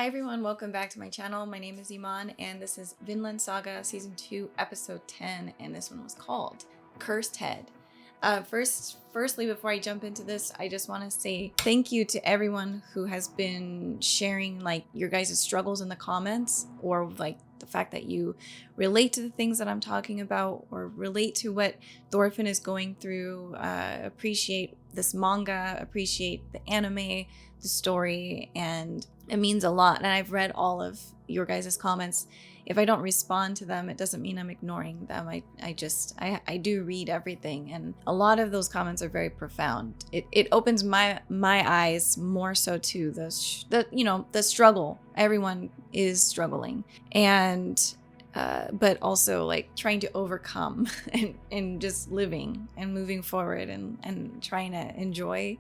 Hi everyone, welcome back to my channel. My name is Iman and this is Vinland Saga Season 2 Episode 10, and this one was called Cursed Head. Firstly, before I jump into this, I just want to say thank you to everyone who has been sharing like your guys' struggles in the comments, or like the fact that you relate to the things that I'm talking about or relate to what Thorfinn is going through. Appreciate this manga, appreciate the anime, the story, and it means a lot. And I've read all of your guys' comments. If I don't respond to them, it doesn't mean I'm ignoring them. I do read everything, and a lot of those comments are very profound. It opens my eyes more so to the struggle. Everyone is struggling, and but also like trying to overcome and just living and moving forward and trying to enjoy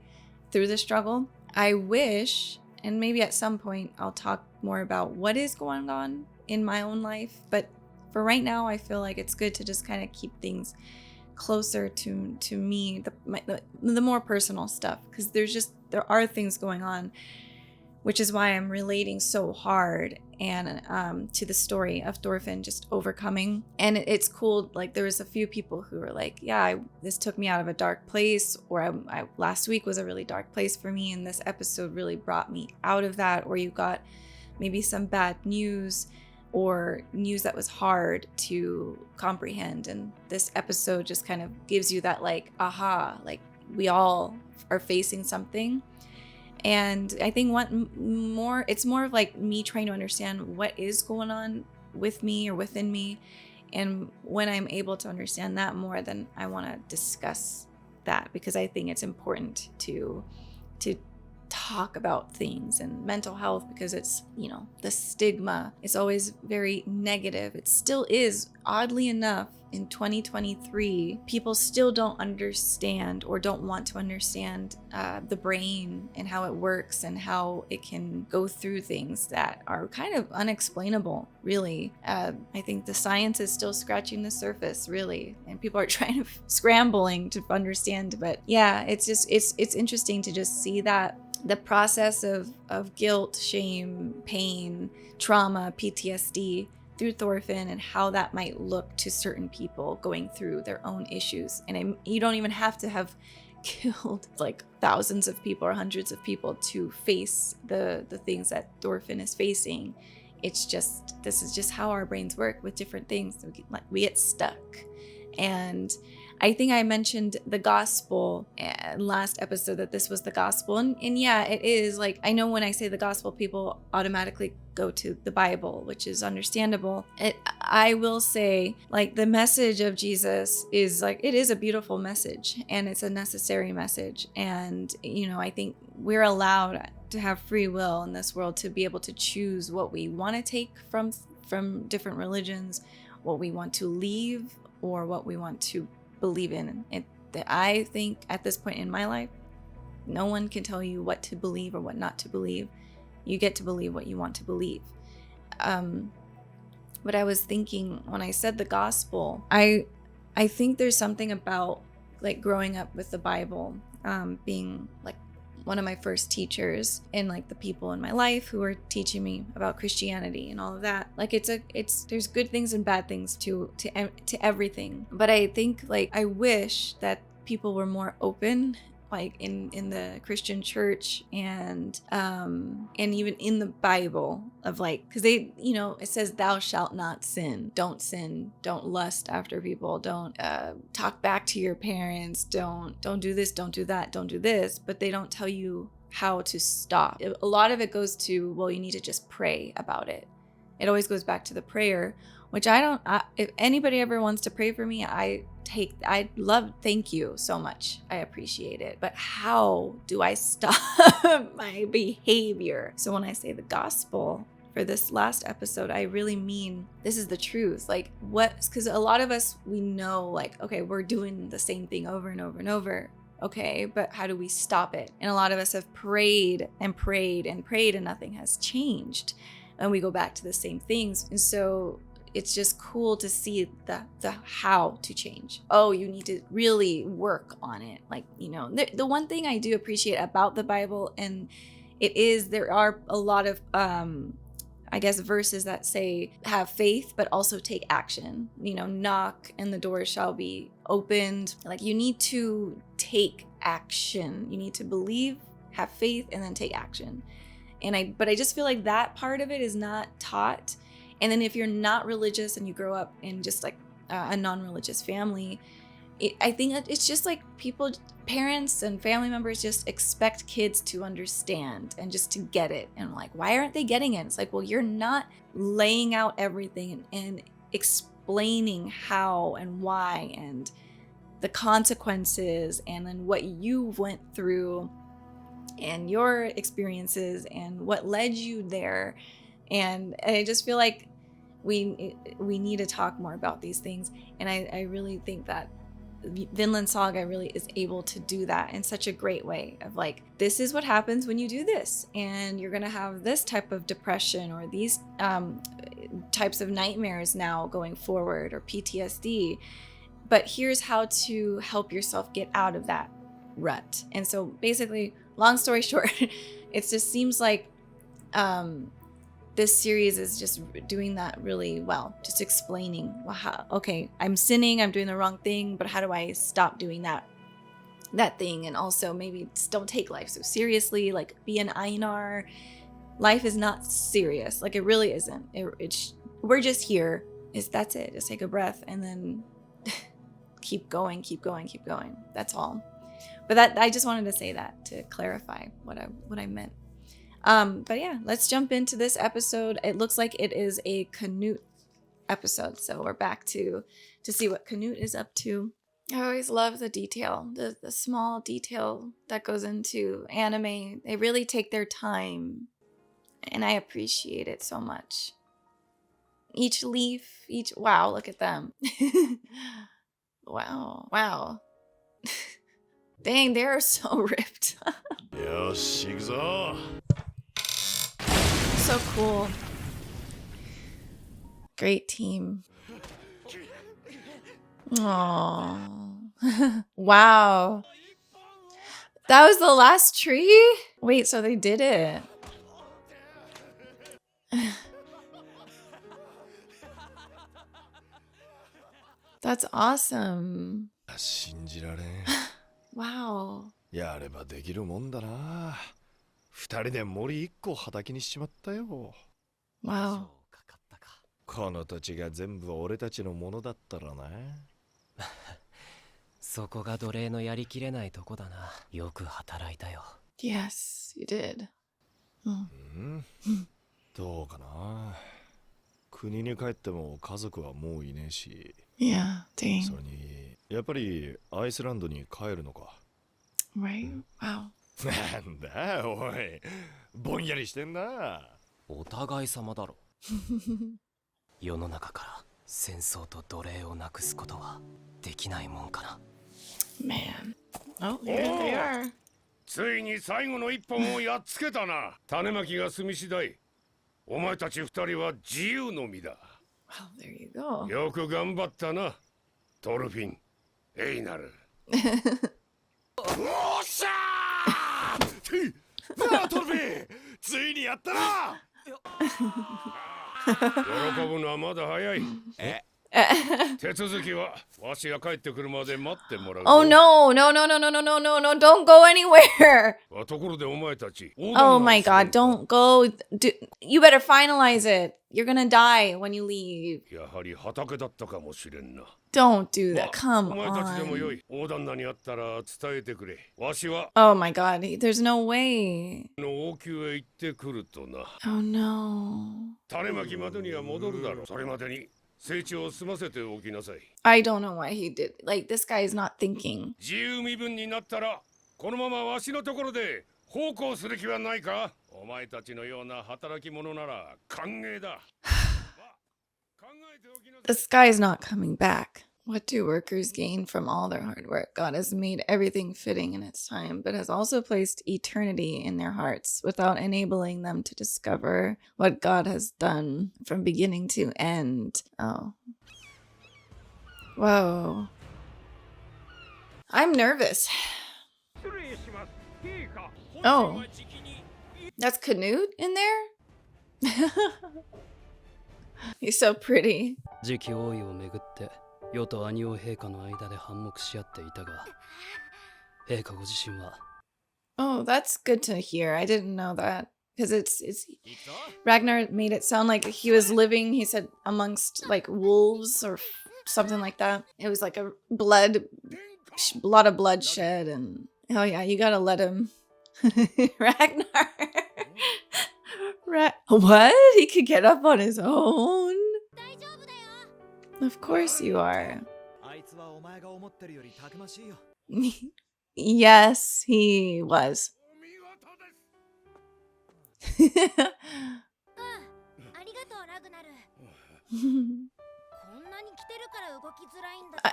through the struggle. I wish, and maybe at some point I'll talk more about what is going on in my own life, but for right now I feel like it's good to just kind of keep things closer to me, the more personal stuff, because there are things going on, which is why I'm relating so hard and to the story of Thorfinn just overcoming. And it's cool, like there was a few people who were like, yeah, this took me out of a dark place, or I last week was a really dark place for me, and this episode really brought me out of that. Or you got maybe some bad news or news that was hard to comprehend, and this episode just kind of gives you that like aha, like we all are facing something. And I think it's more of like me trying to understand what is going on with me or within me. And when I'm able to understand that more, then I want to discuss that, because I think it's important to talk about things and mental health, because it's, the stigma is always very negative. It still is, oddly enough, in 2023, people still don't understand or don't want to understand the brain and how it works and how it can go through things that are kind of unexplainable, really. I think the science is still scratching the surface, really, and people are scrambling to understand. But yeah, it's interesting to just see that the process of guilt, shame, pain, trauma, PTSD through Thorfinn, and how that might look to certain people going through their own issues. And you don't even have to have killed like thousands of people or hundreds of people to face the things that Thorfinn is facing. This is just how our brains work with different things. We get stuck. And I think I mentioned the gospel last episode, that this was the gospel. And yeah, it is. Like, I know when I say the gospel, people automatically go to the Bible, which is understandable. I will say, like, the message of Jesus is like, it is a beautiful message, and it's a necessary message. And, I think we're allowed to have free will in this world to be able to choose what we want to take from different religions, what we want to leave, or what we want to believe in. I think at this point in my life, no one can tell you what to believe or what not to believe. You get to believe what you want to believe. But I was thinking, when I said the gospel, I think there's something about like growing up with the Bible, being like one of my first teachers, and like the people in my life who were teaching me about Christianity and all of that. Like there's good things and bad things to everything. But I think, like, I wish that people were more open, like in the Christian church and even in the Bible, of like, because they, it says thou shalt not sin, don't lust after people, don't talk back to your parents, don't do this, don't do that, don't do this, but they don't tell you how to stop. A lot of it goes to, well, you need to just pray about it. It always goes back to the prayer, which if anybody ever wants to pray for me, thank you so much. I appreciate it. But how do I stop my behavior? So when I say the gospel for this last episode, I really mean this is the truth. Like, because a lot of us, we know, like, okay, we're doing the same thing over and over and over. Okay, but how do we stop it? And a lot of us have prayed and prayed and prayed, and nothing has changed. And we go back to the same things. And so it's just cool to see the how to change. Oh, you need to really work on it. Like, the one thing I do appreciate about the Bible, and there are a lot of I guess verses that say have faith but also take action. Knock and the door shall be opened. Like, you need to take action. You need to believe, have faith, and then take action. But I just feel like that part of it is not taught. And then if you're not religious and you grow up in just like a non-religious family, I think it's just like parents and family members just expect kids to understand and just to get it. And like, why aren't they getting it? It's like, well, you're not laying out everything and explaining how and why and the consequences and then what you went through and your experiences and what led you there. And I just feel like we need to talk more about these things. And I really think that Vinland Saga really is able to do that in such a great way of like, this is what happens when you do this, and you're gonna have this type of depression or these types of nightmares now going forward, or PTSD, but here's how to help yourself get out of that rut. And so basically, long story short, it just seems like this series is just doing that really well, just explaining, okay, I'm sinning, I'm doing the wrong thing, but how do I stop doing that thing? And also maybe just don't take life so seriously, like be an Einar. Life is not serious, like it really isn't. We're just here, that's it. Just take a breath and then keep going. That's all. But that, I just wanted to say that to clarify what I meant. But yeah, let's jump into this episode. It looks like it is a Canute episode, so we're back to see what Canute is up to. I always love the detail, the small detail that goes into anime. They really take their time, and I appreciate it so much. Each leaf, wow, look at them. Wow. Dang, they're so ripped. So cool. Great team. Aww. Wow. That was the last tree? Wait, so they did it. That's awesome. Wow. やればできるもんだな。二人で森一個畑にしちまったよ。Wow. この土地が全部俺たちのものだったらな。そこが奴隷のやりきれないとこだな。よく働いたよ。Yes, you did. どうかな。国に帰っても家族はもういねえし。Yeah, dang. それにやっぱりアイスランドに帰るのか。Right? Wow. なんだおい、ぼんやりしてんな。お互い様だろ。世の中から戦争と奴隷をなくすことはできないもんかな。Man. Oh, here they are. ついに最後の一本をやっつけたな。種まきが済み次第、お前たち二人は自由の身だ。Well, there you go. よく頑張ったな、トルフィン、エイナル。おっしゃー！なあトルフィン、ついにやったな。喜ぶのはまだ早い。手続きはわしが帰ってくるまで待ってもらう。Oh no, don't go anywhere. ところでお前たち。Oh my god, don't go. You better finalize it. You're gonna die when you leave. やはり畑だったかもしれんな。Don't do that. Come お前たちでもよ on. い。大旦那に会ったら伝えてくれ。わしは Oh my god, there's no way. の王宮へ行ってくるとな。Oh no. 種まきまでには戻るだろう。それまでに成長を済ませておきなさい。I don't know why he did. Like, this guy is not thinking. 自由身分になったらこのままわしのところで奉公する気はないか。お前たちのような働き者なら歓迎だ。This guy is not coming back. What do workers gain from all their hard work? God has made everything fitting in its time, but has also placed eternity in their hearts without enabling them to discover what God has done from beginning to end. Oh. Whoa. I'm nervous. Oh. That's Canute in there? He's so pretty. 次期王位をめぐって世と兄王陛下の間で反目し合っていたが、陛下ご自身は Oh, that's good to hear. I didn't know that. Because it's Ragnar made it sound like he was living, he said, amongst like wolves or something like that. It was like a lot of bloodshed, and oh yeah, you gotta let him. Ragnar. What? He could get up on his own? Of course you are. Yes, he was.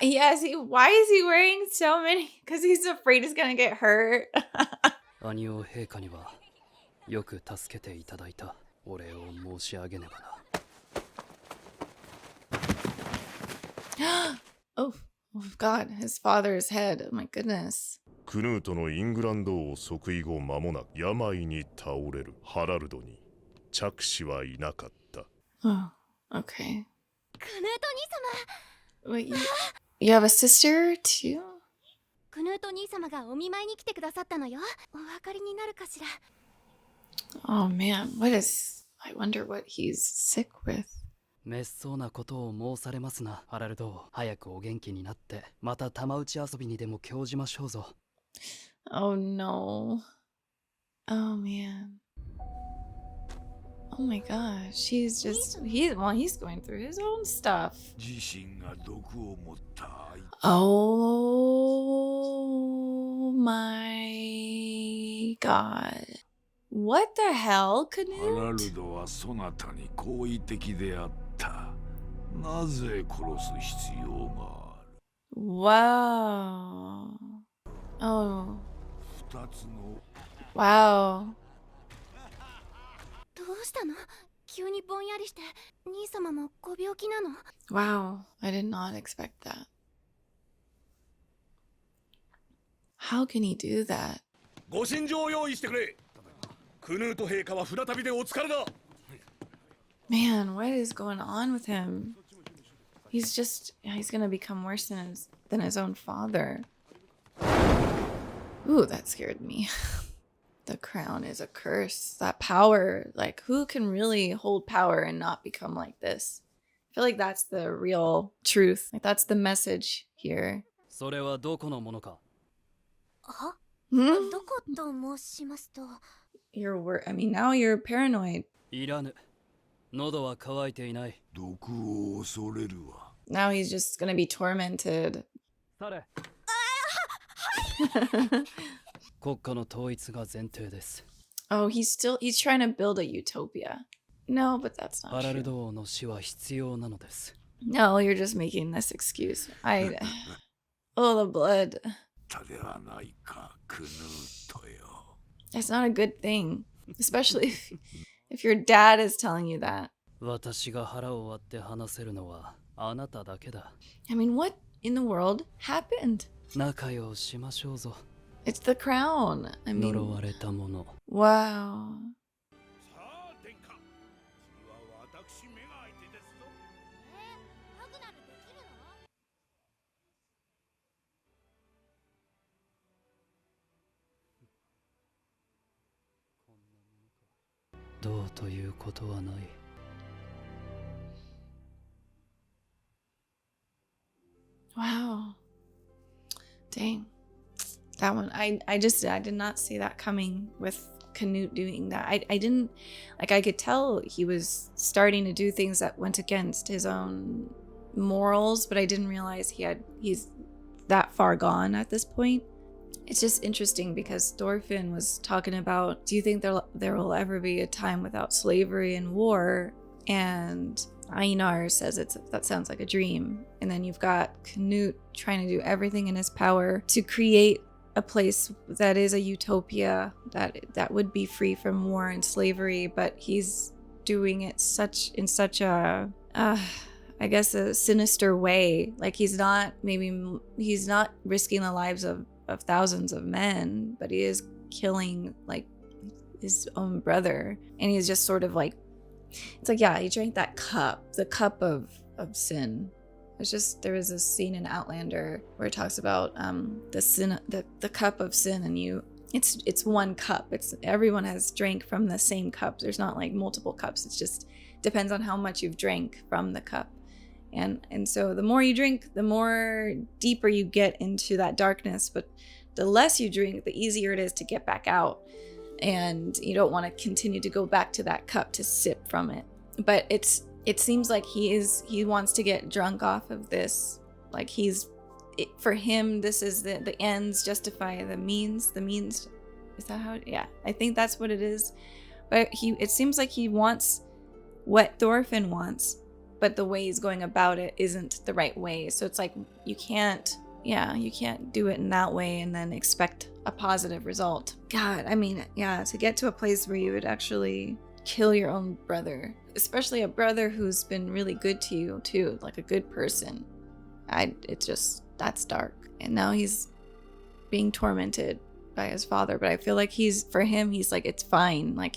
Yes, why is he wearing so many? Because he's afraid he's gonna get hurt. 兄王陛下にはよく助けていただいたお礼を申し上げねばな。Oh God, his father's head. Oh my goodness. クヌートのイングランド王即位後間もなく病に倒れるハラルドに着手はいなかった。Oh, okay. Wait, you have a sister too? クヌート兄様がお見舞いに来てくださったのよ。お分かりになるかしら。 Oh man, what is... I wonder what he's sick with. 滅相なことを申されますな、ハラルド。早くお元気になって、また玉打ち遊びにでも興じましょうぞ。Oh no. Oh man. Oh my gosh, he's going through his own stuff. Oh my god. What the hell, Canute? ハラルドはそなたに好意的であった。なぜ殺す必要がある？ Wow. Oh. 二つの Wow. どうしたの？急にぼんやりして、兄様もご病気なの？ Wow. I did not expect that. How can he do that? ご神女を用意してくれ。クヌート陛下は船旅でお疲れだ。 Man, what is going on with him? He's gonna become worse than his own father. Ooh, that scared me. The crown is a curse. That power, like, who can really hold power and not become like this? I feel like that's the real truth. Like, that's the message here. それはどこのものか？は？ Hmm? どこと申しますと。I mean, now you're paranoid. いらぬ。喉は渇いていない。毒を恐れるわ。Now he's just gonna be tormented. され。国家の統一が前提です。Oh, he's trying to build a utopia. No, but that's ハ not ラル true. ド王の死は必要なのです。 No, you're just making this excuse. Oh, the blood. たではないか、クヌートよ。 It's not a good thing. Especially if your dad is telling you that. 私が腹を割って話せるのはあなただけだ。 I mean, what in the world happened? 仲良しましょうぞ。 It's the crown. I 呪 mean, われたもの。 wow. さあ殿下、次は私目が相手ですぞ。ハグナルできるの？どうということはない。 Wow. Dang. That one, I did not see that coming with Canute doing that. I didn't, like, I could tell he was starting to do things that went against his own morals, but I didn't realize he's that far gone at this point. It's just interesting because Thorfinn was talking about, do you think there will ever be a time without slavery and war? And Einar says that sounds like a dream. And then you've got Canute trying to do everything in his power to create a place that is a utopia that would be free from war and slavery, but he's doing it in such a I guess a sinister way. Like he's not risking the lives of thousands of men, but he is killing like his own brother, and he's just sort of like, it's like, yeah, he drank that cup, the cup of sin. It's just, there was a scene in Outlander where it talks about the sin, the cup of sin, and it's one cup. It's everyone has drank from the same cup. There's not like multiple cups. It's just depends on how much you've drank from the cup. And so the more you drink, the more deeper you get into that darkness, but the less you drink, the easier it is to get back out. And you don't want to continue to go back to that cup to sip from it. But it seems like he wants to get drunk off of this. Like for him, this is the ends justify the means. The means, is that how? Yeah, I think that's what it is. But it seems like he wants what Thorfinn wants, but the way he's going about it isn't the right way. So it's like you can't do it in that way and then expect a positive result. God, I mean, yeah, to get to a place where you would actually kill your own brother, especially a brother who's been really good to you too, like a good person. That's dark. And now he's being tormented by his father, but I feel like he's like, it's fine. Like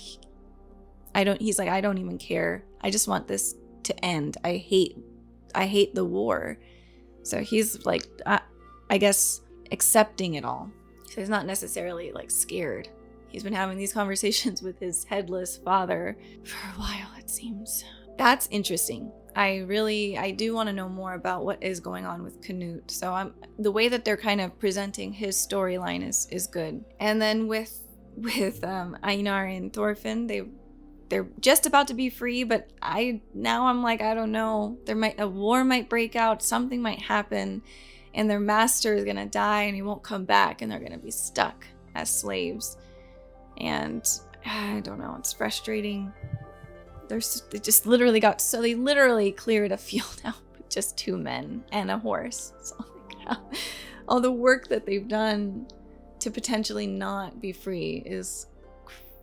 I don't even care. I just want this to end. I hate the war. So he's like, I guess accepting it all. So he's not necessarily like scared. He's been having these conversations with his headless father for a while, it seems. That's interesting. I do want to know more about what is going on with Canute. So the way that they're kind of presenting his storyline is good. And then with Einar and Thorfinn, they're just about to be free, but I'm like, I don't know. A war might break out, something might happen, and their master is gonna die and he won't come back, and they're gonna be stuck as slaves. And I don't know, it's frustrating. They literally cleared a field out with just 2 men and a horse. So all the work that they've done to potentially not be free is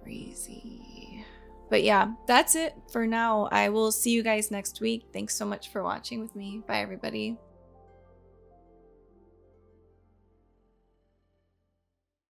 crazy. But yeah, that's it for now. I will see you guys next week. Thanks so much for watching with me. Bye, everybody.